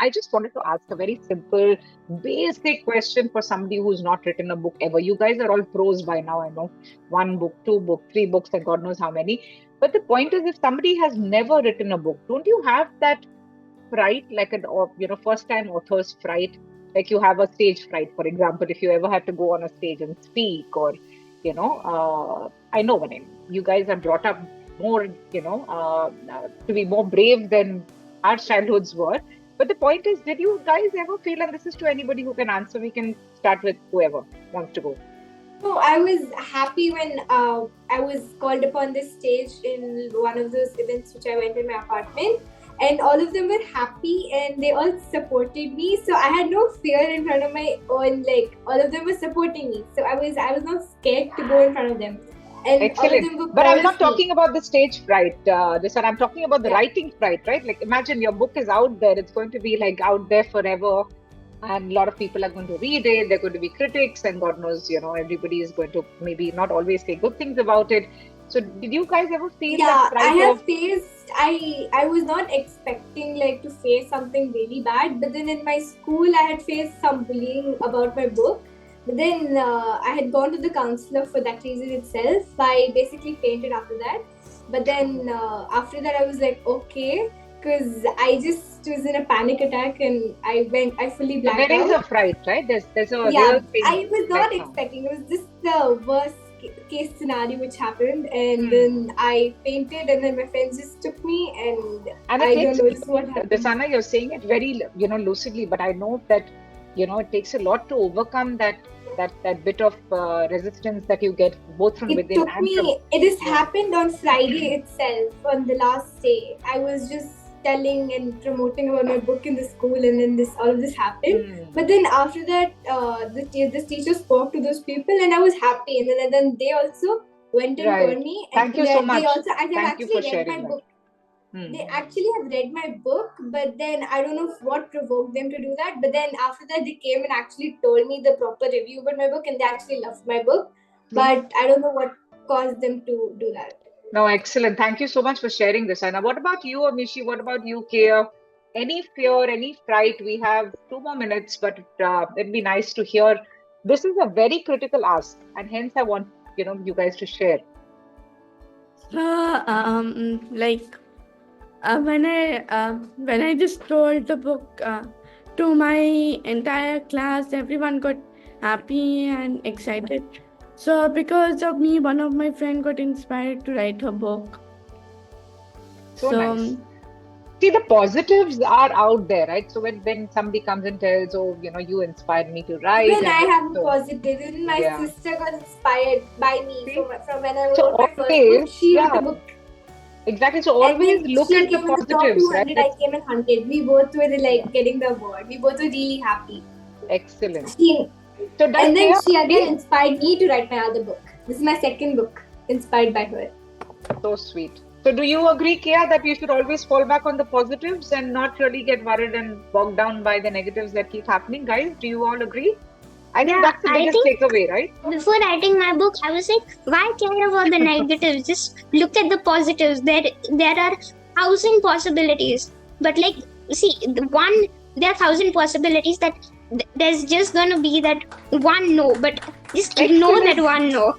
I just wanted to ask a very simple, basic question for somebody who's not written a book ever. You guys are all pros by now, I know. One book, two book, three books, and God knows how many. But the point is, if somebody has never written a book, don't you have that fright, like first time author's fright? Like you have a stage fright, for example, if you ever had to go on a stage and speak, or, I know what I mean. You guys are brought up more, to be more brave than our childhoods were. But the point is, did you guys ever feel, and this is to anybody who can answer, we can start with whoever wants to go. So I was happy when I was called upon this stage in one of those events which I went in my apartment, and all of them were happy and they all supported me. So I had no fear in front of my own, like all of them were supporting me. So I was not scared to go in front of them. And excellent. All of them were but I'm not talking about the stage fright. This one, I'm talking about the writing fright, right? Like imagine your book is out there. It's going to be like out there forever. And a lot of people are going to read it. They're going to be critics, and God knows, everybody is going to maybe not always say good things about it. So, did you guys ever feel that? I have faced. I was not expecting like to face something really bad, but then in my school I had faced some bullying about my book. But then I had gone to the counselor for that reason itself. I basically fainted after that. But then after that I was like, okay. Because I just was in a panic attack and I fully blacked out. There is a fright, right? There's a real thing. I was not expecting. It was just the worst case scenario which happened, and then I fainted, and then my friends just took me, and I don't know what happened. Desana, you're saying it very lucidly, but I know that it takes a lot to overcome that bit of resistance that you get both from within and from. It has happened on Friday itself, on the last day. I was just telling and promoting about my book in the school, and then all of this happened. But then after that, this teacher spoke to those people, and I was happy. And then they also went and told me. Thank you so much. They actually read my book. They actually have read my book, but then I don't know what provoked them to do that. But then after that, they came and actually told me the proper review about my book, and they actually loved my book. But I don't know what caused them to do that. No, excellent. Thank you so much for sharing this, Anna. What about you, Amishi? What about you, Kia? Any fear, any fright? We have 2 more minutes, but it'd be nice to hear. This is a very critical ask, and hence I want you guys to share. When I just told the book to my entire class, everyone got happy and excited. So because of me, one of my friends got inspired to write her book. So nice. See, the positives are out there, right? So when somebody comes and tells, oh, you inspired me to write. When I have a positive, even my sister got inspired by me from when I wrote my first book. She wrote the book. Exactly. So always look at the positives, right? I came in 100. We both were like getting the award. We both were really happy. Excellent. And then she again inspired me to write my other book. This is my second book, inspired by her. So sweet. So do you agree, Kia, that you should always fall back on the positives and not really get worried and bogged down by the negatives that keep happening? Guys, do you all agree? I think that's the biggest takeaway, right? Before writing my book, I was like, why care about the negatives? Just look at the positives. There are 1,000 possibilities. But there are 1,000 possibilities that there's just going to be that one no. But just ignore that one no. So